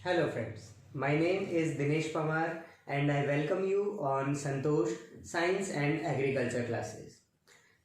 Hello friends, my name is Dinesh Pamar and I welcome you on Santosh science and agriculture classes.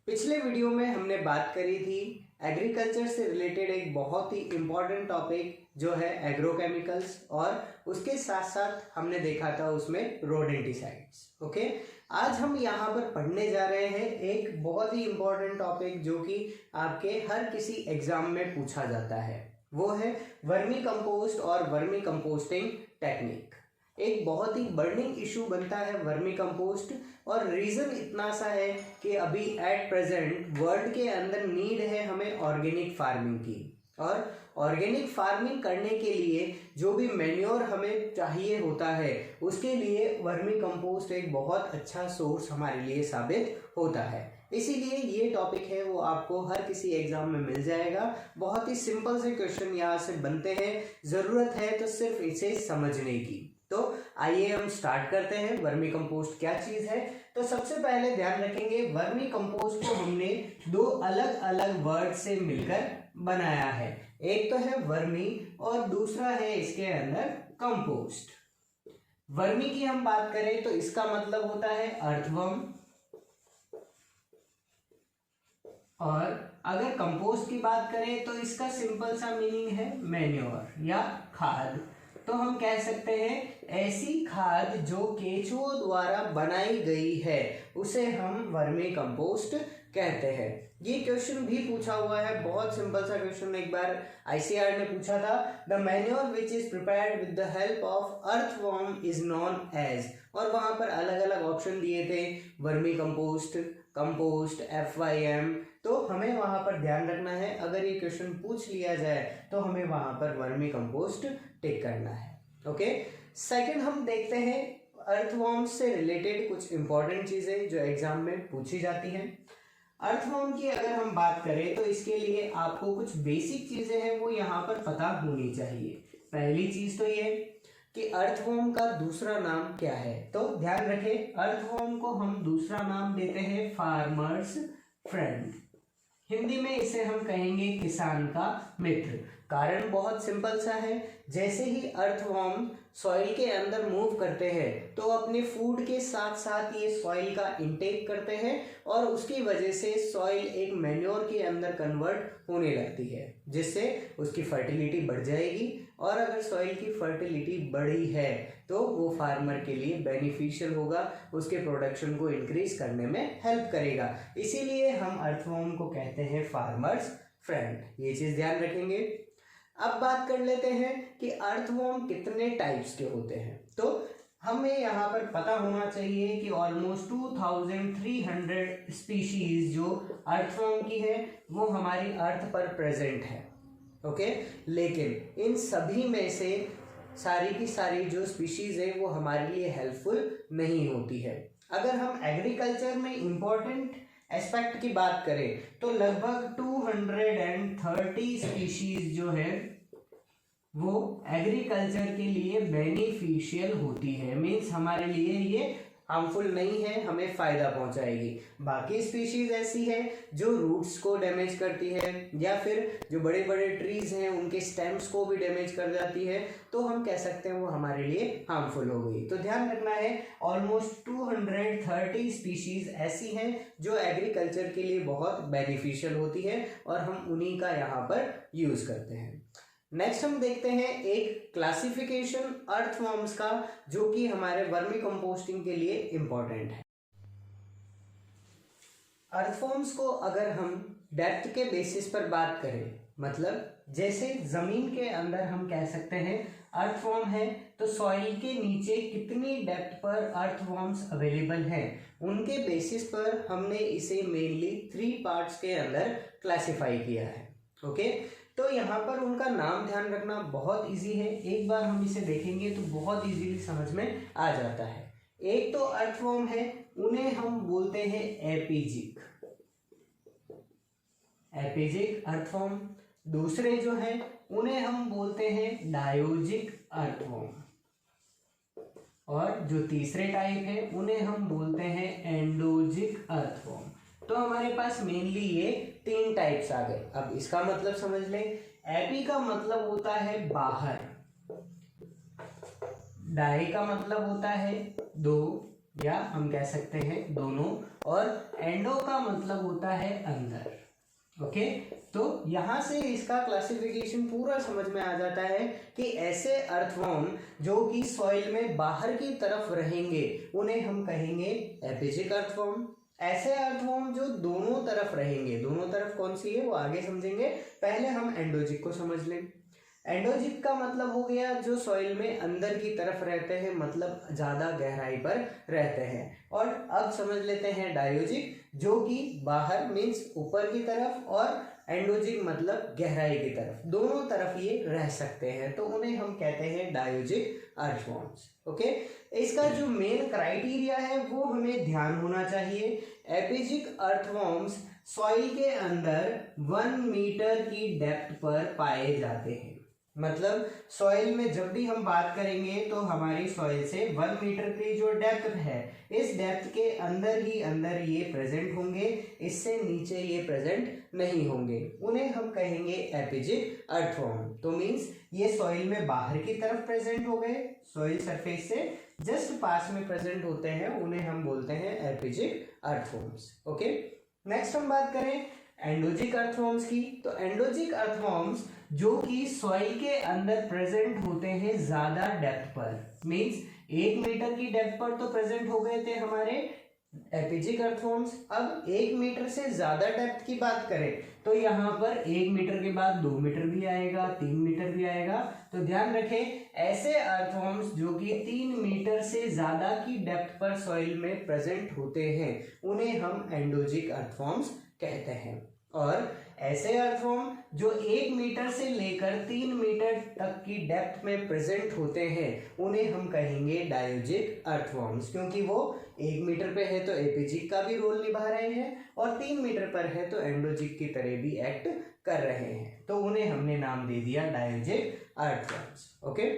पिछले video में हमने बात करी थी एग्रीकल्चर से रिलेटेड एक बहुत ही इम्पॉर्टेंट टॉपिक जो है एग्रोकेमिकल्स, और उसके साथ साथ हमने देखा था उसमें रोडेंटिसाइड्स। ओके, आज हम यहाँ पर पढ़ने जा रहे हैं एक बहुत ही इम्पॉर्टेंट टॉपिक जो कि आपके हर किसी एग्जाम में पूछा जाता है, वो है वर्मी कंपोस्ट और वर्मी कंपोस्टिंग टेक्निक। एक बहुत ही बर्निंग इशू बनता है वर्मी कंपोस्ट, और रीज़न इतना सा है कि अभी एट प्रेजेंट वर्ल्ड के अंदर नीड है हमें ऑर्गेनिक फार्मिंग की, और ऑर्गेनिक फार्मिंग करने के लिए जो भी मैन्योर हमें चाहिए होता है उसके लिए वर्मी कंपोस्ट एक बहुत अच्छा सोर्स हमारे लिए साबित होता है। इसीलिए ये टॉपिक है वो आपको हर किसी एग्जाम में मिल जाएगा। बहुत ही सिंपल से क्वेश्चन यहाँ से बनते हैं, ज़रूरत है तो सिर्फ इसे समझने की। तो आइए हम स्टार्ट करते हैं। वर्मी कंपोस्ट क्या चीज़ है? तो सबसे पहले ध्यान रखेंगे वर्मी कंपोस्ट को हमने दो अलग अलग वर्ड से मिलकर बनाया है। एक तो है वर्मी और दूसरा है इसके अंदर कंपोस्ट। वर्मी की हम बात करें तो इसका मतलब होता है अर्थवर्म, और अगर कंपोस्ट की बात करें तो इसका सिंपल सा मीनिंग है मैन्योर या खाद। तो हम कह सकते हैं ऐसी खाद जो केचुओं द्वारा बनाई गई है उसे हम वर्मी कंपोस्ट कहते हैं। ये क्वेश्चन भी पूछा हुआ है, बहुत सिंपल सा क्वेश्चन एक बार आईसीआर ने पूछा था। The manure which is prepared with the help of earthworm is known as, और वहां पर अलग अलग ऑप्शन दिए थे, वर्मी कंपोस्ट, कंपोस्ट, FYM। तो हमें वहां पर ध्यान रखना है, अगर ये क्वेश्चन पूछ लिया जाए तो हमें वहां पर वर्मी कंपोस्ट टिक करना है। ओके, सेकंड हम देखते हैं अर्थवर्म्स से रिलेटेड कुछ इंपॉर्टेंट चीजें जो एग्जाम में पूछी जाती हैं। अर्थवर्म की अगर हम बात करें तो इसके लिए आपको कुछ बेसिक चीजें हैं वो यहाँ पर पता होनी चाहिए। पहली चीज तो ये कि अर्थवर्म का दूसरा नाम क्या है। तो ध्यान रखें, अर्थवर्म को हम दूसरा नाम देते हैं फार्मर्स फ्रेंड। हिंदी में इसे हम कहेंगे किसान का मित्र। कारण बहुत सिंपल सा है, जैसे ही अर्थवर्म सॉइल के अंदर मूव करते हैं तो अपने फूड के साथ साथ ये सॉइल का इंटेक करते हैं, और उसकी वजह से सॉइल एक मैन्योर के अंदर कन्वर्ट होने लगती है, जिससे उसकी फर्टिलिटी बढ़ जाएगी। और अगर सॉइल की फर्टिलिटी बढ़ी है तो वो फार्मर के लिए बेनिफिशियल होगा, उसके प्रोडक्शन को इंक्रीज करने में हेल्प करेगा। इसीलिए हम अर्थवर्म को कहते हैं फार्मर्स फ्रेंड। ये चीज़ ध्यान रखेंगे। अब बात कर लेते हैं कि अर्थवर्म कितने टाइप्स के होते हैं। तो हमें यहाँ पर पता होना चाहिए कि ऑलमोस्ट 2300 स्पीशीज जो अर्थवर्म की है वो हमारी अर्थ पर प्रेजेंट है। ओके, लेकिन इन सभी में से सारी की सारी जो स्पीशीज है वो हमारे लिए हेल्पफुल नहीं होती है। अगर हम एग्रीकल्चर में इंपॉर्टेंट एस्पेक्ट की बात करें तो लगभग 230 स्पीशीज जो है वो एग्रीकल्चर के लिए बेनिफिशियल होती है, मीन्स हमारे लिए ये हार्मफुल नहीं है, हमें फायदा पहुंचाएगी। बाकी स्पीशीज ऐसी है जो रूट्स को डैमेज करती है, या फिर जो बड़े बड़े ट्रीज हैं उनके स्टेम्स को भी डैमेज कर जाती है, तो हम कह सकते हैं वो हमारे लिए हार्मफुल हो गई। तो ध्यान रखना है, ऑलमोस्ट 230 स्पीशीज ऐसी हैं जो एग्रीकल्चर के लिए बहुत बेनिफिशियल होती है, और हम उन्हीं का यहाँ पर यूज करते हैं। नेक्स्ट हम देखते हैं एक क्लासिफिकेशन अर्थवर्म्स का, जो कि हमारे वर्मी कंपोस्टिंग के लिए इंपॉर्टेंट है। अर्थवर्म्स को अगर हम डेप्थ के बेसिस पर बात करें, मतलब जैसे जमीन के अंदर हम कह सकते हैं अर्थवर्म है, तो सॉइल के नीचे कितनी डेप्थ पर अर्थवर्म्स अवेलेबल हैं उनके बेसिस पर हमने इसे मेनली 3 पार्ट्स के अंदर क्लासिफाई किया है। ओके, तो यहाँ पर उनका नाम ध्यान रखना बहुत इजी है, एक बार हम इसे देखेंगे तो बहुत इजीली समझ में आ जाता है। एक तो अर्थवर्म है, उन्हें हम बोलते हैं एपिजिक, एपिजिक अर्थवर्म। दूसरे जो हैं उन्हें हम बोलते हैं डायोजिक अर्थवर्म, और जो तीसरे टाइप है उन्हें हम बोलते हैं एंडोजिक अर्थवर्म। तो हमारे पास मेनली ये 3 टाइप्स आ गए। अब इसका मतलब समझ लें, एपी का मतलब होता है बाहर, डाई का मतलब होता है दो, या हम कह सकते हैं दोनों, और एंडो का मतलब होता है अंदर। ओके, तो यहां से इसका क्लासिफिकेशन पूरा समझ में आ जाता है कि ऐसे अर्थवर्म जो कि सॉइल में बाहर की तरफ रहेंगे उन्हें हम कहेंगे एपिजिक अर्थवर्म। ऐसे अर्थवर्म जो दोनों तरफ रहेंगे, दोनों तरफ कौन सी है वो आगे समझेंगे, पहले हम एंडोजिक को समझ लें। एंडोजिक का मतलब हो गया जो सॉइल में अंदर की तरफ रहते हैं, मतलब ज्यादा गहराई पर रहते हैं। और अब समझ लेते हैं डायोजिक, जो कि बाहर मीन्स ऊपर की तरफ, और एंडोजिक मतलब गहराई की तरफ, दोनों तरफ ये रह सकते हैं, तो उन्हें हम कहते हैं डायोजिक अर्थवर्म्स। ओके, इसका जो मेन क्राइटेरिया है वो हमें ध्यान होना चाहिए। एपिजिक अर्थवर्म्स सॉइल के अंदर 1 मीटर की डेप्थ पर पाए जाते हैं। मतलब सॉइल में जब भी हम बात करेंगे तो हमारी सॉइल से 1 मीटर की जो डेप्थ है, इस डेप्थ के अंदर ही अंदर ये प्रेजेंट होंगे, इससे नीचे ये प्रेजेंट नहीं होंगे, उन्हें हम कहेंगे एपिजिक अर्थवर्म। तो मींस ये सॉइल में बाहर की तरफ प्रेजेंट हो गए, सॉइल सरफेस से जस्ट पास में प्रेजेंट होते हैं, उन्हें हम बोलते हैं एपिजिक अर्थवर्म्स। ओके, नेक्स्ट हम बात करें एंडोजिक अर्थवर्म्स की। तो एंडोजिक अर्थवर्म्स जो कि सॉइल के अंदर प्रेजेंट होते हैं ज्यादा डेप्थ पर, मींस 1 मीटर की डेप्थ पर तो प्रेजेंट हो गए थे हमारे एपिजिक अर्थवर्म्स। अब 1 मीटर से ज्यादा डेप्थ की बात करें तो यहाँ पर 1 मीटर के बाद 2 मीटर भी आएगा, 3 मीटर भी आएगा। तो ध्यान रखें, ऐसे अर्थवर्म्स जो कि 3 मीटर से ज्यादा की डेप्थ पर सॉइल में प्रेजेंट होते हैं उन्हें हम एंडोजिक अर्थवर्म्स कहते हैं। और ऐसे अर्थवर्म जो 1 मीटर से लेकर 3 मीटर तक की डेप्थ में प्रेजेंट होते हैं उन्हें हम कहेंगे डायोजिक अर्थवर्म्स, क्योंकि वो 1 मीटर पे है तो एपिजिक का भी रोल निभा रहे हैं, और 3 मीटर पर है तो एंडोजिक की तरह भी एक्ट कर रहे हैं, तो उन्हें हमने नाम दे दिया डायोजिक अर्थवर्म्स। ओके,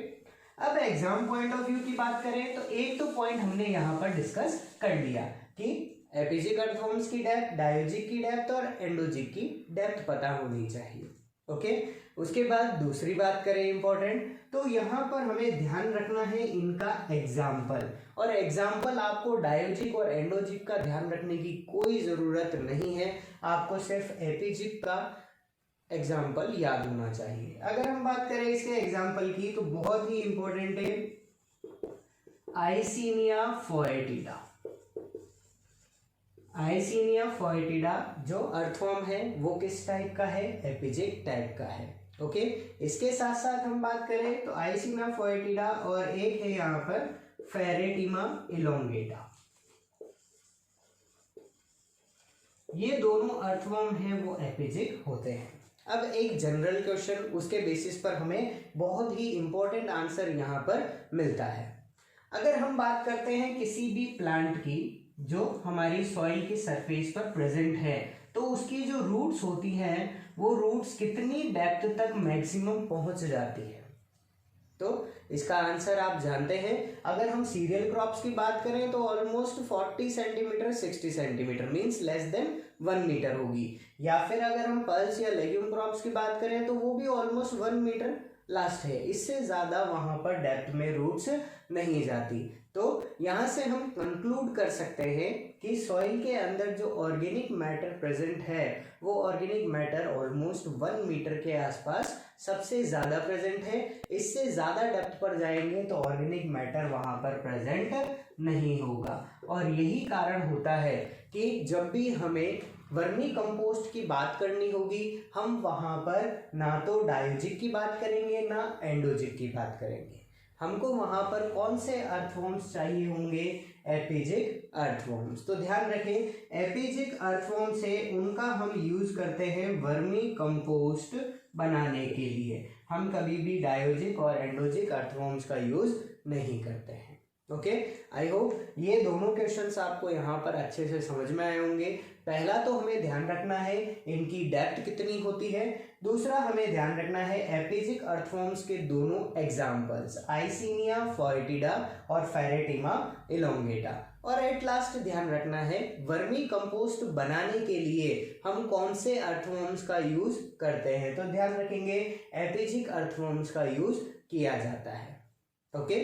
अब एग्जाम पॉइंट ऑफ व्यू की बात करें तो एक तो पॉइंट हमने यहाँ पर डिस्कस कर लिया कि एपिजिक अर्थवर्म्स की डेप्थ, डायोजिक की डेप्थ और एंडोजिक की डेप्थ पता होनी चाहिए। ओके, उसके बाद दूसरी बात करें इंपॉर्टेंट, तो यहाँ पर हमें ध्यान रखना है इनका एग्जाम्पल, और एग्जाम्पल आपको डायोजिक और एंडोजिक का ध्यान रखने की कोई जरूरत नहीं है, आपको सिर्फ एपिजिक का एग्जाम्पल याद होना चाहिए। अगर हम बात करें इसके एग्जाम्पल की तो बहुत ही इंपॉर्टेंट है आइसिनिया फोएटिडा। आइसिनिया फोएटिडा जो अर्थवर्म है वो किस टाइप का है, एपिजिक टाइप का है। ओके, इसके साथ साथ हम बात करें तो आइसिनिया फोएटिडा और एक है यहाँ पर फेरेटिमा इलोंगेटा, ये दोनों अर्थवर्म हैं वो एपिजिक होते हैं। अब एक जनरल क्वेश्चन, उसके बेसिस पर हमें बहुत ही इंपॉर्टेंट आंसर यहाँ पर मिलता है। अगर हम बात करते हैं किसी भी प्लांट की जो हमारी सॉइल की सरफेस पर प्रेजेंट है, तो उसकी जो रूट्स होती हैं वो रूट्स कितनी डेप्थ तक मैक्सिमम पहुंच जाती है, तो इसका आंसर आप जानते हैं। अगर हम सीरियल क्रॉप्स की बात करें तो almost 40 centimetre 60 centimetre means less than 1 metre होगी, या फिर अगर हम पल्स या लेग्यूम क्रॉप्स की बात करें तो वो भी ऑलमोस्ट 1 मीटर लास्ट है, इससे ज्यादा वहां पर डेप्थ में रूट्स नहीं जाती। तो यहां से हम कंक्लूड कर सकते हैं कि सॉइल के अंदर जो ऑर्गेनिक मैटर प्रेजेंट है वो ऑर्गेनिक मैटर ऑलमोस्ट 1 मीटर के आसपास सबसे ज्यादा प्रेजेंट है, इससे ज्यादा डेप्थ पर जाएंगे तो ऑर्गेनिक मैटर वहां पर प्रेजेंट नहीं होगा। और यही कारण होता है कि जब भी हमें वर्मी कंपोस्ट की बात करनी होगी हम वहां पर ना तो डायोजिक की बात करेंगे ना एंडोजिक की बात करेंगे, हमको वहां पर कौन से अर्थवर्म्स चाहिए होंगे, एपिजिक अर्थवर्म्स। तो ध्यान रखें एपिजिक अर्थवर्म से उनका हम यूज करते हैं वर्मी कंपोस्ट बनाने के लिए, हम कभी भी डायोजिक और एंडोजिक अर्थवर्म्स का यूज नहीं करते हैं। ओके, आई होप ये दोनों क्वेश्चंस आपको यहाँ पर अच्छे से समझ में आए होंगे। पहला तो हमें ध्यान रखना है इनकी डेप्थ कितनी होती है, दूसरा हमें ध्यान रखना है एपिजिक अर्थवर्म्स के दोनों एग्जाम्पल्स आइसिनिया फोएटिडा और फेरेटिमा इलोंगेटा, और एट लास्ट ध्यान रखना है वर्मी कंपोस्ट बनाने के लिए हम कौन से अर्थवर्म्स का यूज करते हैं। तो ध्यान रखेंगे एपिजिक अर्थवर्म्स का यूज किया जाता है। ओके,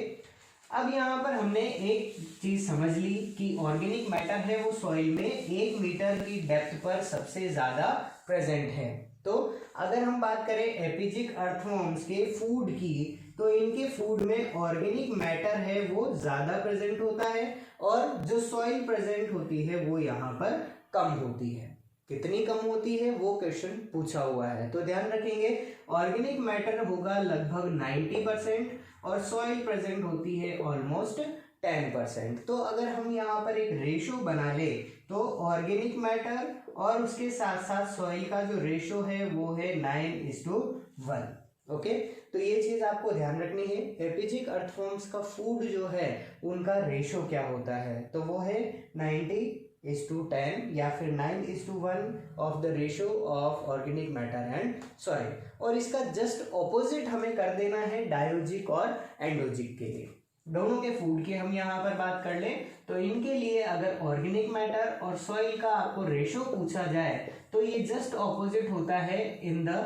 अब यहाँ पर हमने एक चीज समझ ली कि ऑर्गेनिक मैटर है वो सॉइल में 1 मीटर की डेप्थ पर सबसे ज्यादा प्रेजेंट है। तो अगर हम बात करें एपिजिक अर्थवर्म्स के फूड की, तो इनके फूड में ऑर्गेनिक मैटर है वो ज्यादा प्रेजेंट होता है और जो सॉइल प्रेजेंट होती है वो यहाँ पर कम होती है। कितनी कम होती है वो क्वेश्चन पूछा हुआ है, तो ध्यान रखेंगे ऑर्गेनिक मैटर होगा लगभग 90% और सॉइल प्रेजेंट होती है ऑलमोस्ट 10%। तो अगर हम यहाँ पर एक रेशो बना ले तो ऑर्गेनिक मैटर और उसके साथ साथ सॉइल का जो रेशो है वो है 9:1। ओके, तो ये चीज आपको ध्यान रखनी है। एपिजिक अर्थवर्म्स का फूड जो है उनका रेशो क्या होता है, तो वो है 90:10 या फिर 9:1 of the ratio of organic matter and soil. और इसका जस्ट ऑपोजिट हमें कर देना है डायोजिक और एंडोजिक के लिए। दोनों के फूड की हम यहाँ पर बात कर ले तो इनके लिए अगर ऑर्गेनिक मैटर और सॉइल का आपको रेशो पूछा जाए तो ये जस्ट ऑपोजिट होता है in the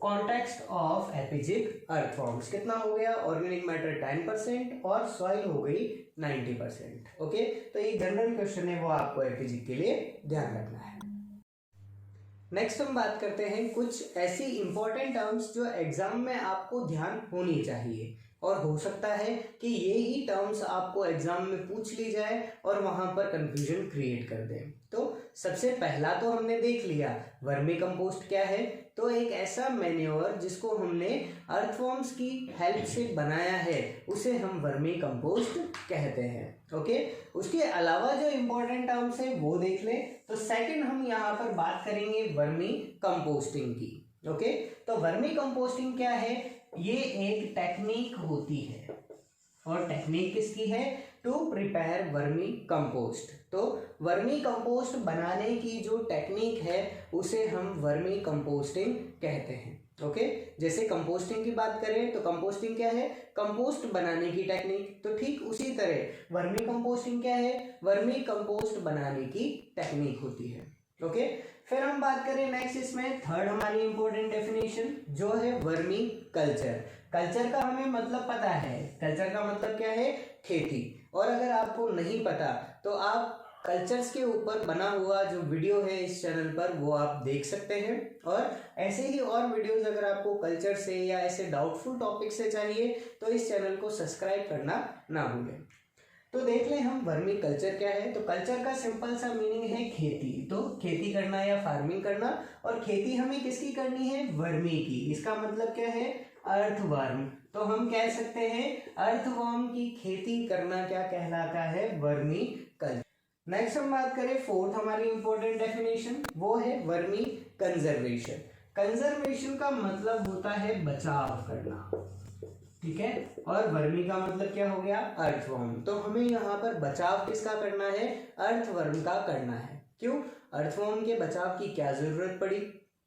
context of एपिजिक earthworms. कितना हो गया, ऑर्गेनिक मैटर 10% और सॉइल हो गई 90%। ओके, तो ये जनरल क्वेश्चन है वो आपको एपिजिक के लिए ध्यान रखना है। नेक्स्ट हम बात करते हैं कुछ ऐसी इंपॉर्टेंट टर्म्स जो एग्जाम में आपको ध्यान होनी चाहिए और हो सकता है कि ये ही टर्म्स आपको एग्जाम में पूछ ली जाए और वहां पर कंफ्यूजन क्रिएट कर दे। तो सबसे पहला तो हमने देख लिया वर्मी कंपोस्ट क्या है, तो एक ऐसा मैन्योर जिसको हमने अर्थवर्म्स की हेल्प से बनाया है उसे हम वर्मी कंपोस्ट कहते हैं। ओके, उसके अलावा जो इंपॉर्टेंट टर्म्स है वो देख ले। तो सेकंड हम यहाँ पर बात करेंगे वर्मी कंपोस्टिंग की। ओके, तो वर्मी कंपोस्टिंग क्या है, ये एक टेक्निक होती है और टेक्निक किसकी है, टू प्रिपेयर वर्मी कंपोस्ट। तो वर्मी कंपोस्ट बनाने की जो टेक्निक है उसे हम वर्मी कंपोस्टिंग कहते हैं। ओके, जैसे कंपोस्टिंग की बात करें तो कंपोस्टिंग क्या है, कंपोस्ट बनाने की टेक्निक। तो ठीक उसी तरह वर्मी कंपोस्टिंग क्या है, वर्मी कंपोस्ट बनाने की टेक्निक होती है। ओके, फिर हम बात करें नेक्स्ट, इसमें थर्ड हमारी इंपॉर्टेंट डेफिनेशन जो है वर्मी कल्चर। कल्चर का हमें मतलब पता है, कल्चर का मतलब क्या है, खेती। और अगर आपको नहीं पता तो आप कल्चर्स के ऊपर बना हुआ जो वीडियो है इस चैनल पर वो आप देख सकते हैं। और ऐसे ही और वीडियोस अगर आपको कल्चर से या ऐसे डाउटफुल टॉपिक से चाहिए तो इस चैनल को सब्सक्राइब करना ना भूलें। तो देख लें हम वर्मी कल्चर क्या है। तो कल्चर का सिंपल सा मीनिंग है खेती, तो खेती करना या फार्मिंग करना। और खेती हमें किसकी करनी है, वर्मी की। इसका मतलब क्या है, अर्थवर्म। तो हम कह सकते हैं अर्थवर्म की खेती करना क्या कहलाता है, वर्मी कल्चर। नेक्स्ट हम बात करें फोर्थ हमारी इंपॉर्टेंट डेफिनेशन, वो है वर्मी कंजर्वेशन। कंजर्वेशन का मतलब होता है बचाव करना, ठीक है। और वर्मी का मतलब क्या हो गया, अर्थवर्म। तो हमें यहाँ पर बचाव किसका करना है, अर्थवर्म का करना है। क्यों, अर्थवर्म के बचाव की क्या जरूरत पड़ी,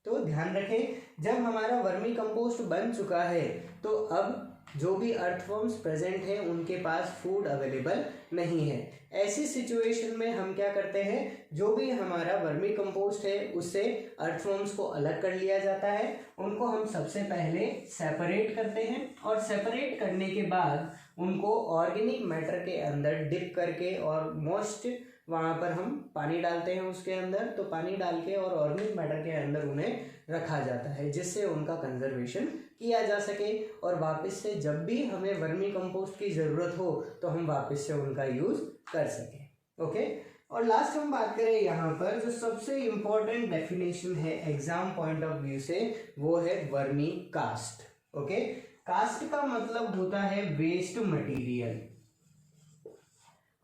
तो ध्यान रखें जब हमारा वर्मी कंपोस्ट बन चुका है तो अब जो भी अर्थवर्म्स प्रेजेंट हैं उनके पास फूड अवेलेबल नहीं है। ऐसी सिचुएशन में हम क्या करते हैं, जो भी हमारा वर्मी कंपोस्ट है उससे अर्थवर्म्स को अलग कर लिया जाता है। उनको हम सबसे पहले सेपरेट करते हैं और सेपरेट करने के बाद उनको ऑर्गेनिक मैटर के अंदर डिप करके और मोस्ट वहाँ पर हम पानी डालते हैं उसके अंदर। तो पानी डाल के और ऑर्गेनिक मैटर के अंदर उन्हें रखा जाता है जिससे उनका कंजर्वेशन किया जा सके और वापस से जब भी हमें वर्मी कंपोस्ट की ज़रूरत हो तो हम वापस से उनका यूज़ कर सकें। ओके, और लास्ट हम बात करें यहाँ पर जो सबसे इम्पोर्टेंट डेफिनेशन है एग्जाम पॉइंट ऑफ व्यू से, वो है वर्मी कास्ट। ओके, कास्ट का मतलब होता है वेस्ट मटेरियल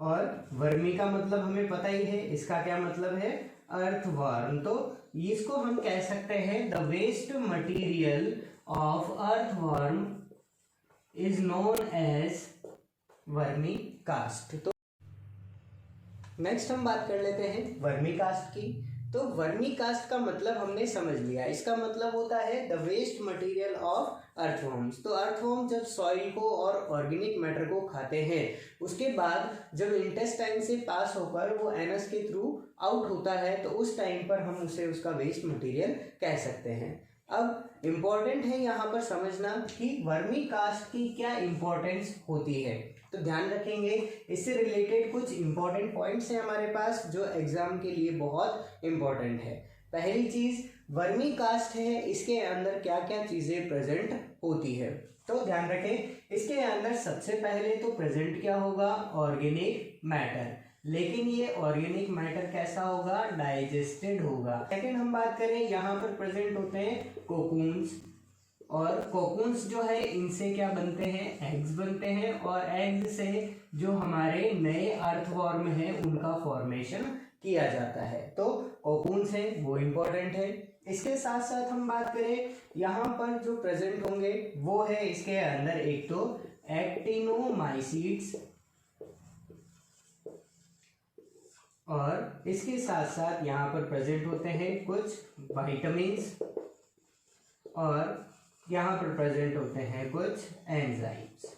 और वर्मी का मतलब हमें पता ही है, इसका क्या मतलब है, अर्थवर्म। तो इसको हम कह सकते हैं the waste material of earthworm is known as vermicast. तो नेक्स्ट हम बात कर लेते हैं वर्मी कास्ट की। तो वर्मी कास्ट का मतलब हमने समझ लिया, इसका मतलब होता है the waste material of earthworms. तो अर्थवर्म जब सॉइल को और ऑर्गेनिक मैटर को खाते हैं उसके बाद जब इंटेस्टाइन से पास होकर वो एनस के थ्रू आउट होता है तो उस टाइम पर हम उसे उसका वेस्ट मटेरियल कह सकते हैं। अब इम्पोर्टेंट है यहाँ पर समझना कि वर्मी कास्ट की क्या इम्पोर्टेंस होती है। तो ध्यान रखेंगे, इससे रिलेटेड कुछ इम्पोर्टेंट पॉइंट्स हैं हमारे पास जो एग्जाम के लिए बहुत इम्पोर्टेंट है। पहली चीज वर्मी कास्ट है, इसके अंदर क्या क्या चीजें प्रेजेंट होती है। तो ध्यान रखें, इसके अंदर सबसे पहले तो प्रेजेंट क्या होगा, ऑर्गेनिक मैटर। लेकिन ये ऑर्गेनिक मैटर कैसा होगा, डाइजेस्टेड होगा। सेकंड हम बात करें, यहाँ पर प्रेजेंट होते हैं कोकून्स, और कोकून्स जो है इनसे क्या बनते हैं, एग्स बनते हैं, और एग्स से जो हमारे नए अर्थवॉर्म है उनका फॉर्मेशन किया जाता है। तो कोकून्स है वो इम्पोर्टेंट है। इसके साथ साथ हम बात करें, यहाँ पर जो प्रेजेंट होंगे वो है इसके अंदर एक तो एक्टिनोमाइसीट्स, और इसके साथ साथ यहाँ पर प्रेजेंट होते हैं कुछ विटामिन्स, और यहाँ पर प्रेजेंट होते हैं कुछ एंजाइम्स।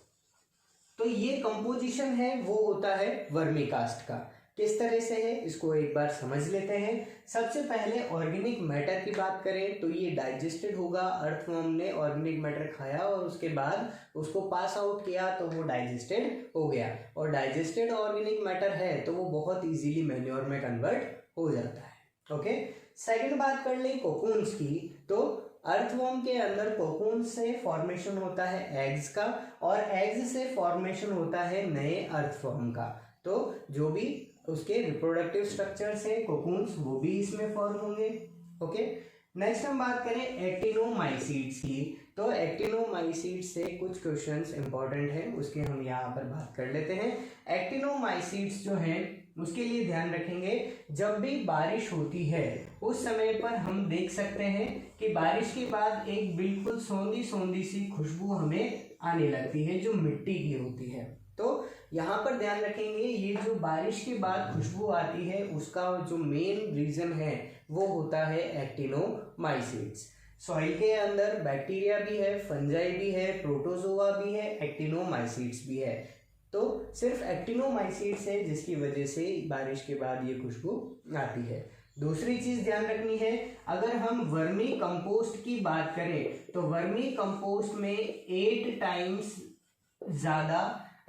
तो ये कंपोजिशन है वो होता है वर्मी कास्ट का। किस तरह से है इसको एक बार समझ लेते हैं। सबसे पहले ऑर्गेनिक मैटर की बात करें तो ये डाइजेस्टेड होगा। अर्थवर्म ने ऑर्गेनिक मैटर खाया और उसके बाद उसको पास आउट किया तो वो डाइजेस्टेड हो गया, और डाइजेस्टेड ऑर्गेनिक मैटर है तो वो बहुत इजीली मैन्योर में कन्वर्ट हो जाता है। ओके, सेकंड बात कर ले कोकून्स की, तो अर्थवर्म के अंदर कोकून से फॉर्मेशन होता है एग्स का, और एग्स से फॉर्मेशन होता है नए अर्थवर्म का। तो जो भी उसके रिप्रोडक्टिव स्ट्रक्चर्स है कोकून्स, वो भी इसमें फॉर्म होंगे। ओके, नेक्स्ट हम बात करें एक्टिनोमाइसीट्स की, तो एक्टिनोमाइसीट्स से कुछ क्वेश्चंस इंपॉर्टेंट हैं, उसके हम यहाँ पर बात कर लेते हैं। एक्टिनोमाइसीट्स जो हैं उसके लिए ध्यान रखेंगे, जब भी बारिश होती है उस समय पर हम देख सकते हैं कि बारिश के बाद एक बिल्कुल सौंधी सौंधी सी खुशबू हमें आने लगती है जो मिट्टी की होती है। तो यहाँ पर ध्यान रखेंगे, ये जो बारिश के बाद खुशबू आती है उसका जो मेन रीजन है वो होता है एक्टिनोमाइसीट्स। सॉइल के अंदर बैक्टीरिया भी है, फंजाई भी है, प्रोटोजोआ भी है, एक्टिनोमाइसीट्स भी है। तो सिर्फ एक्टिनोमाइसीट्स है जिसकी वजह से बारिश के बाद ये खुशबू आती है। दूसरी चीज ध्यान रखनी है, अगर हम वर्मी कंपोस्ट की बात करें तो वर्मी कंपोस्ट में 8 टाइम्स ज्यादा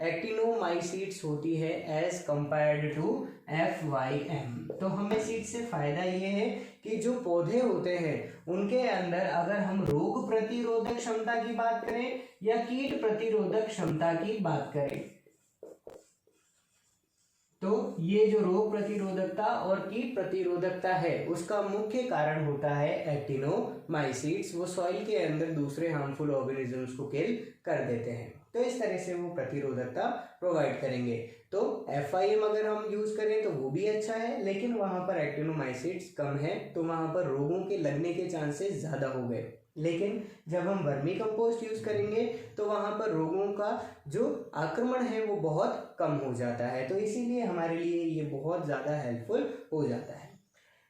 एक्टिनोमाइसीट्स होती है एज कंपेयर्ड टू FYM। तो हमें सीड से फायदा ये है कि जो पौधे होते हैं उनके अंदर अगर हम रोग प्रतिरोधक क्षमता की बात करें या कीट प्रतिरोधक क्षमता की बात करें, तो ये जो रोग प्रतिरोधकता और कीट प्रतिरोधकता है उसका मुख्य कारण होता है एक्टिनोमाइसीट्स। वो सॉइल के अंदर दूसरे हार्मफुल ऑर्गेनिजम्स को किल कर देते हैं, तो इस तरह से वो प्रतिरोधकता प्रोवाइड करेंगे। तो FIM अगर हम यूज करें तो वो भी अच्छा है, लेकिन वहां पर एक्टिनोमाइसीट्स कम है तो वहां पर रोगों के लगने के चांसेस ज्यादा हो गए। लेकिन जब हम वर्मी कंपोस्ट यूज करेंगे तो वहां पर रोगों का जो आक्रमण है वो बहुत कम हो जाता है, तो इसीलिए हमारे लिए ये बहुत ज्यादा हेल्पफुल हो जाता है।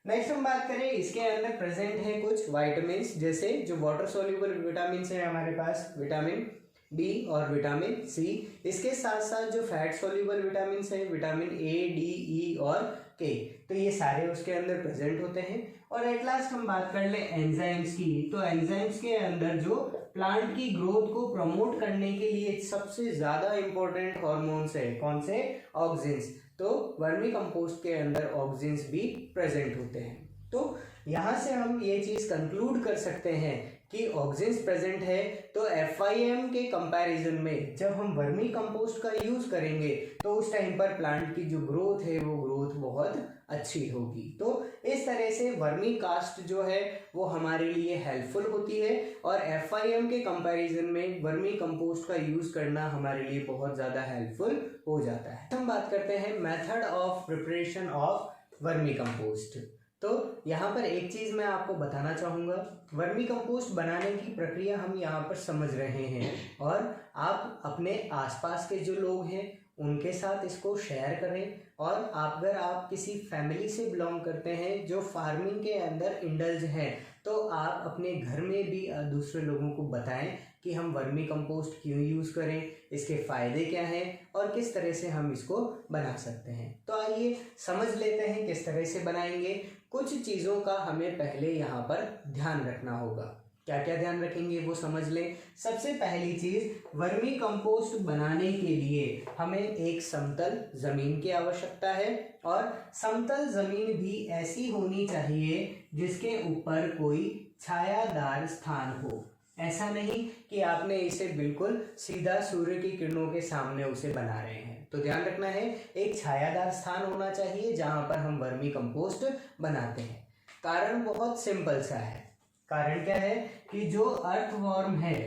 नेक्स्ट हम बात करें, इसके अंदर प्रेजेंट है कुछ विटामिन, जैसे जो वाटर सोल्यूबल विटामिन है हमारे पास, विटामिन B और विटामिन C। इसके साथ साथ जो फैट सोल्यूबल विटामिन है विटामिन A, D, E और K, तो ये सारे उसके अंदर प्रेजेंट होते हैं। और एट लास्ट हम बात कर ले एंजाइम्स की, तो एंजाइम्स के अंदर जो प्लांट की ग्रोथ को प्रमोट करने के लिए सबसे ज्यादा इंपॉर्टेंट हॉर्मोन्स है कौन से, ऑक्सिन्स। तो वर्मी कंपोस्ट के अंदर ऑक्सिन्स भी प्रेजेंट होते हैं। तो यहाँ से हम ये चीज कंक्लूड कर सकते हैं कि ऑक्सिन्स प्रेजेंट है, तो FIM के कंपैरिजन में जब हम वर्मी कंपोस्ट का यूज करेंगे तो उस टाइम पर प्लांट की जो ग्रोथ है वो ग्रोथ बहुत अच्छी होगी। तो इस तरह से वर्मी कास्ट जो है वो हमारे लिए हेल्पफुल होती है, और FIM के कंपैरिजन में वर्मी कंपोस्ट का यूज करना हमारे लिए बहुत ज्यादा हेल्पफुल हो जाता है। हम बात करते हैं method of preparation of vermi compost. तो यहाँ पर एक चीज मैं आपको बताना चाहूंगा, वर्मी कंपोस्ट बनाने की प्रक्रिया हम यहाँ पर समझ रहे हैं, और आप अपने आसपास के जो लोग हैं उनके साथ इसको शेयर करें, और अगर आप किसी फैमिली से बिलोंग करते हैं जो फार्मिंग के अंदर इंडल्ज हैं तो आप अपने घर में भी दूसरे लोगों को बताएं कि हम वर्मी कंपोस्ट क्यों यूज़ करें, इसके फ़ायदे क्या हैं और किस तरह से हम इसको बना सकते हैं। तो आइए समझ लेते हैं किस तरह से बनाएंगे। कुछ चीज़ों का हमें पहले यहाँ पर ध्यान रखना होगा। क्या क्या ध्यान रखेंगे वो समझ लें। सबसे पहली चीज, वर्मी कंपोस्ट बनाने के लिए हमें एक समतल जमीन की आवश्यकता है, और समतल जमीन भी ऐसी होनी चाहिए जिसके ऊपर कोई छायादार स्थान हो। ऐसा नहीं कि आपने इसे बिल्कुल सीधा सूर्य की किरणों के सामने उसे बना रहे हैं। तो ध्यान रखना है, एक छायादार स्थान होना चाहिए जहां पर हम वर्मी कंपोस्ट बनाते हैं। कारण बहुत सिंपल सा है। कारण क्या है कि जो अर्थवॉर्म है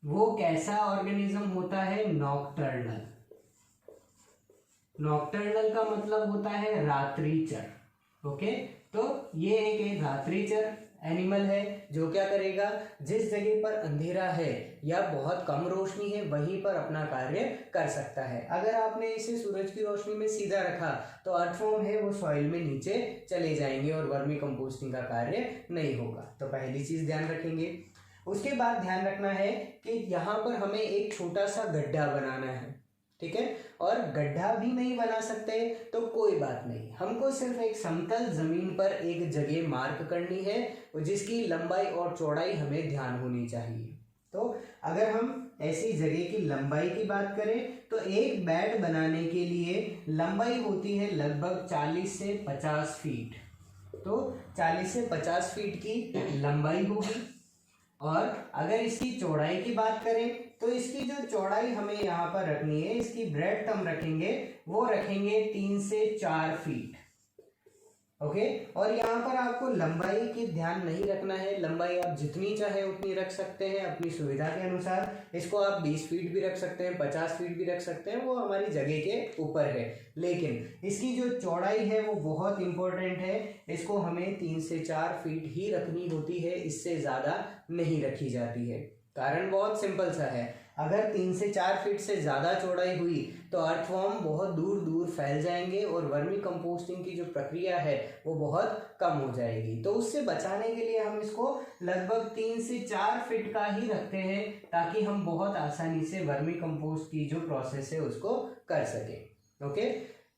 वो कैसा ऑर्गेनिज्म होता है, नॉकटर्नल। नॉकटर्नल का मतलब होता है रात्रिचर। ओके, तो ये एक रात्रिचर एनिमल है जो क्या करेगा, जिस जगह पर अंधेरा है या बहुत कम रोशनी है वहीं पर अपना कार्य कर सकता है। अगर आपने इसे सूरज की रोशनी में सीधा रखा तो अर्थवॉर्म है वो सॉइल में नीचे चले जाएंगे और वर्मी कंपोस्टिंग का कार्य नहीं होगा। तो पहली चीज ध्यान रखेंगे। उसके बाद ध्यान रखना है कि यहाँ पर हमें एक छोटा सा गड्ढा बनाना है, ठीक है। और गड्ढा भी नहीं बना सकते तो कोई बात नहीं, हमको सिर्फ एक समतल जमीन पर एक जगह मार्क करनी है जिसकी लंबाई और चौड़ाई हमें ध्यान होनी चाहिए। तो अगर हम ऐसी जगह की लंबाई की बात करें तो एक बेड बनाने के लिए लंबाई होती है लगभग 40 से 50 फीट। तो 40 से 50 फीट की लंबाई होगी। और अगर इसकी चौड़ाई की बात करें तो इसकी जो चौड़ाई हमें यहाँ पर रखनी है, इसकी ब्रेड्थ हम रखेंगे, वो रखेंगे 3 से 4 फीट। ओके, और यहाँ पर आपको लंबाई की ध्यान नहीं रखना है। लंबाई आप जितनी चाहे उतनी रख सकते हैं अपनी सुविधा के अनुसार। इसको आप 20 फीट भी रख सकते हैं, 50 फीट भी रख सकते हैं, वो हमारी जगह के ऊपर है। लेकिन इसकी जो चौड़ाई है वो बहुत इंपॉर्टेंट है। इसको हमें 3 से 4 फीट ही रखनी होती है, इससे ज़्यादा नहीं रखी जाती है। कारण बहुत सिंपल सा है, अगर 3 से 4 फीट से ज़्यादा चौड़ाई हुई तो अर्थवॉर्म बहुत दूर दूर फैल जाएंगे और वर्मी कंपोस्टिंग की जो प्रक्रिया है वो बहुत कम हो जाएगी। तो उससे बचाने के लिए हम इसको लगभग 3 से 4 फीट का ही रखते हैं ताकि हम बहुत आसानी से वर्मी कंपोस्ट की जो प्रोसेस है उसको कर सकें। ओके,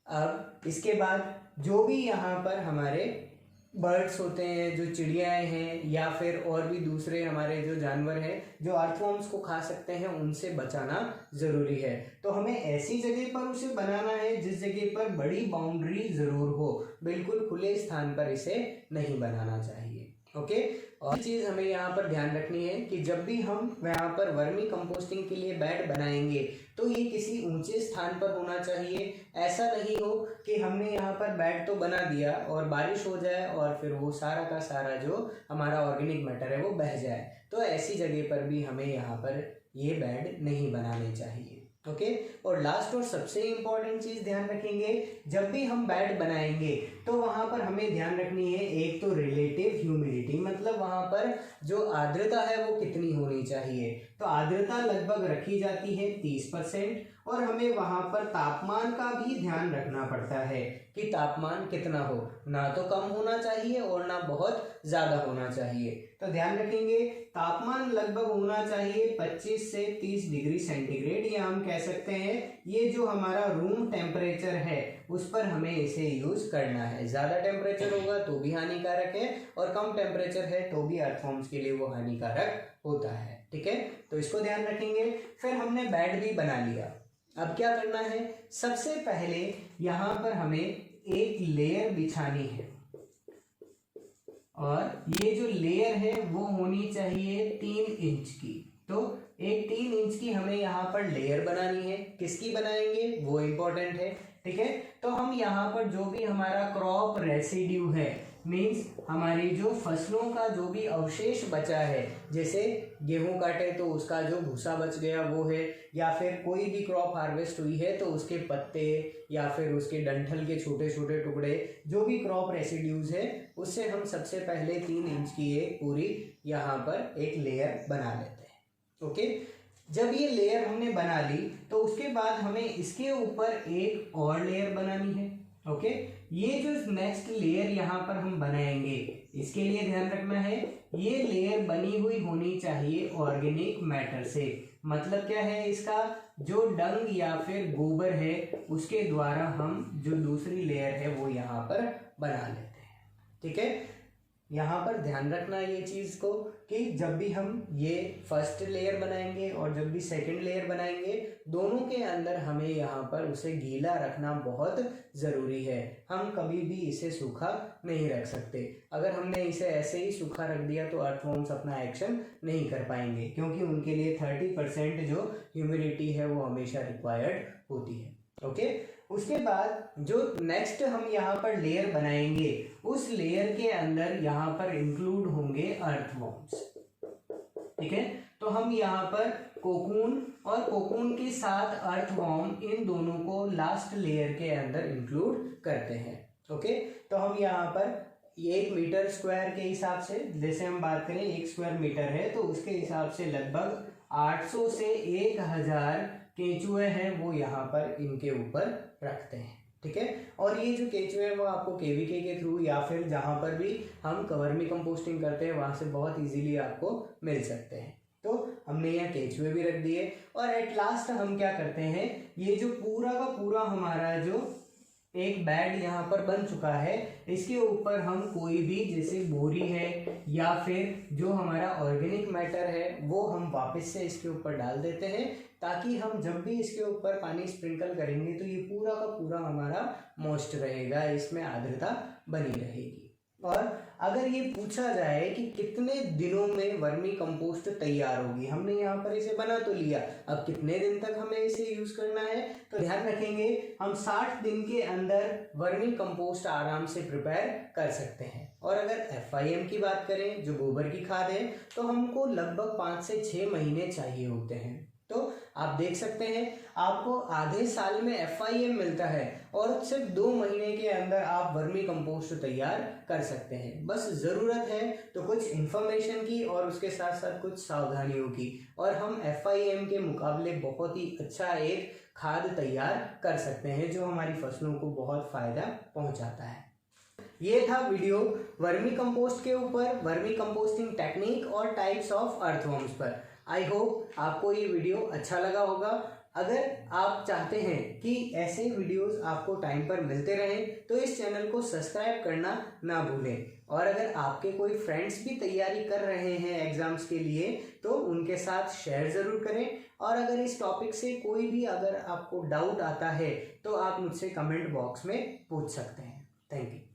अब इसके बाद जो भी यहाँ पर हमारे बर्ड्स होते हैं, जो चिड़ियाएँ हैं या फिर और भी दूसरे हमारे जो जानवर हैं जो अर्थवॉर्म्स को खा सकते हैं, उनसे बचाना ज़रूरी है। तो हमें ऐसी जगह पर उसे बनाना है जिस जगह पर बड़ी बाउंड्री ज़रूर हो, बिल्कुल खुले स्थान पर इसे नहीं बनाना चाहिए। ओके, और चीज़ हमें यहाँ पर ध्यान रखनी है कि जब भी हम यहाँ पर वर्मी कंपोस्टिंग के लिए बेड बनाएंगे तो ये किसी ऊंचे स्थान पर होना चाहिए। ऐसा नहीं हो कि हमने यहाँ पर बेड तो बना दिया और बारिश हो जाए और फिर वो सारा का सारा जो हमारा ऑर्गेनिक मैटर है वो बह जाए। तो ऐसी जगह पर भी हमें यहाँ पर ये बेड नहीं बनाने चाहिए। ओके, और लास्ट और सबसे इम्पॉर्टेंट चीज़ ध्यान रखेंगे, जब भी हम बेड बनाएंगे तो वहाँ पर हमें ध्यान रखनी है एक तो रिलेटिव ह्यूमिडिटी, मतलब वहाँ पर जो आर्द्रता है वो कितनी होनी चाहिए। तो आर्द्रता लगभग रखी जाती है 30%, और हमें वहाँ पर तापमान का भी ध्यान रखना पड़ता है कि तापमान कितना हो, ना तो कम होना चाहिए और ना बहुत ज़्यादा होना चाहिए। तो ध्यान रखेंगे तापमान लगभग होना चाहिए 25 से 30 डिग्री सेंटीग्रेड, या हम कह सकते हैं ये जो हमारा रूम टेम्परेचर है उस पर हमें इसे यूज करना है। ज़्यादा टेम्परेचर होगा तो भी हानिकारक है और कम टेम्परेचर है तो भी अर्थवॉर्म्स के लिए वो हानिकारक होता है। ठीक है, तो इसको ध्यान रखेंगे। फिर हमने बेड भी बना लिया, अब क्या करना है, सबसे पहले यहाँ पर हमें एक लेयर बिछानी है, और ये जो लेयर है वो होनी चाहिए 3 इंच की। तो एक 3 इंच की हमें यहाँ पर लेयर बनानी है। किसकी बनाएंगे वो इम्पोर्टेंट है। ठीक है, तो हम यहाँ पर जो भी हमारा क्रॉप रेसिड्यू है, मीन्स हमारी जो फसलों का जो भी अवशेष बचा है, जैसे गेहूं काटे तो उसका जो भूसा बच गया वो है, या फिर कोई भी क्रॉप हार्वेस्ट हुई है तो उसके पत्ते या फिर उसके डंठल के छोटे छोटे टुकड़े, जो भी क्रॉप रेसिड्यूज है उससे हम सबसे पहले 3 इंच की एक पूरी यहाँ पर एक लेयर बना लेते हैं। ओके, जब ये लेयर हमने बना ली तो उसके बाद हमें इसके ऊपर एक और लेयर बनानी है। ओके, ये जो नेक्स्ट लेयर यहाँ पर हम बनाएंगे इसके लिए ध्यान रखना है, ये लेयर बनी हुई होनी चाहिए ऑर्गेनिक मैटर से। मतलब क्या है, इसका जो डंग या फिर गोबर है उसके द्वारा हम जो दूसरी लेयर है वो यहाँ पर बना लेते हैं। ठीक है, यहाँ पर ध्यान रखना ये चीज़ को कि जब भी हम ये फर्स्ट लेयर बनाएंगे और जब भी सेकंड लेयर बनाएंगे, दोनों के अंदर हमें यहाँ पर उसे गीला रखना बहुत ज़रूरी है। हम कभी भी इसे सूखा नहीं रख सकते। अगर हमने इसे ऐसे ही सूखा रख दिया तो अर्थवॉर्म्स अपना एक्शन नहीं कर पाएंगे, क्योंकि उनके लिए 30% जो ह्यूमिडिटी है वो हमेशा रिक्वायर्ड होती है। ओके, उसके बाद जो नेक्स्ट हम यहाँ पर लेयर बनाएंगे, उस लेयर के अंदर यहाँ पर इंक्लूड होंगे अर्थवॉर्म्स। ठीक है, तो हम यहाँ पर कोकून और कोकून के साथ अर्थवॉर्म, इन दोनों को लास्ट लेयर के अंदर इंक्लूड करते हैं। ओके, तो हम यहाँ पर 1 मीटर स्क्वायर के हिसाब से, जैसे हम बात करें 1 स्क्वायर मीटर है तो उसके हिसाब से लगभग 800 से 1000 केंचुए हैं वो यहाँ पर इनके ऊपर रखते हैं। ठीक है, और ये जो केंचुए हैं वो आपको केवीके के थ्रू या फिर जहाँ पर भी हम वर्मी कंपोस्टिंग करते हैं वहाँ से बहुत इजीली आपको मिल सकते हैं। तो हमने यहाँ केंचुए भी रख दिए, और एट लास्ट हम क्या करते हैं, ये जो पूरा का पूरा हमारा जो एक बेड यहाँ पर बन चुका है, इसके ऊपर हम कोई भी, जैसे बोरी है या फिर जो हमारा ऑर्गेनिक मैटर है वो हम वापस से इसके ऊपर डाल देते हैं, ताकि हम जब भी इसके ऊपर पानी स्प्रिंकल करेंगे तो ये पूरा का पूरा हमारा मॉइस्ट रहेगा, इसमें आर्द्रता बनी रहेगी। और अगर ये पूछा जाए कि कितने दिनों में वर्मी कंपोस्ट तैयार होगी, हमने यहाँ पर इसे बना तो लिया, अब कितने दिन तक हमें इसे यूज करना है, तो ध्यान रखेंगे हम 60 दिन के अंदर वर्मी कंपोस्ट आराम से प्रिपेयर कर सकते हैं। और अगर FIM की बात करें, जो गोबर की खाद है, तो हमको लगभग 5 से 6 महीने चाहिए होते हैं। तो आप देख सकते हैं आपको आधे साल में FIM मिलता है और सिर्फ 2 महीने के अंदर आप वर्मी कंपोस्ट तैयार कर सकते हैं। बस ज़रूरत है तो कुछ इन्फॉर्मेशन की और उसके साथ साथ कुछ सावधानियों की, और हम FIM के मुकाबले बहुत ही अच्छा एक खाद तैयार कर सकते हैं जो हमारी फसलों को बहुत फ़ायदा पहुंचाता है। ये था वीडियो वर्मी कंपोस्ट के ऊपर, वर्मी कंपोस्टिंग टेक्निक और टाइप्स ऑफ अर्थवॉर्म्स पर। आई होप आपको ये वीडियो अच्छा लगा होगा। अगर आप चाहते हैं कि ऐसे वीडियोस आपको टाइम पर मिलते रहें तो इस चैनल को सब्सक्राइब करना ना भूलें। और अगर आपके कोई फ्रेंड्स भी तैयारी कर रहे हैं एग्जाम्स के लिए तो उनके साथ शेयर ज़रूर करें। और अगर इस टॉपिक से कोई भी अगर आपको डाउट आता है तो आप मुझसे कमेंट बॉक्स में पूछ सकते हैं। Thank you.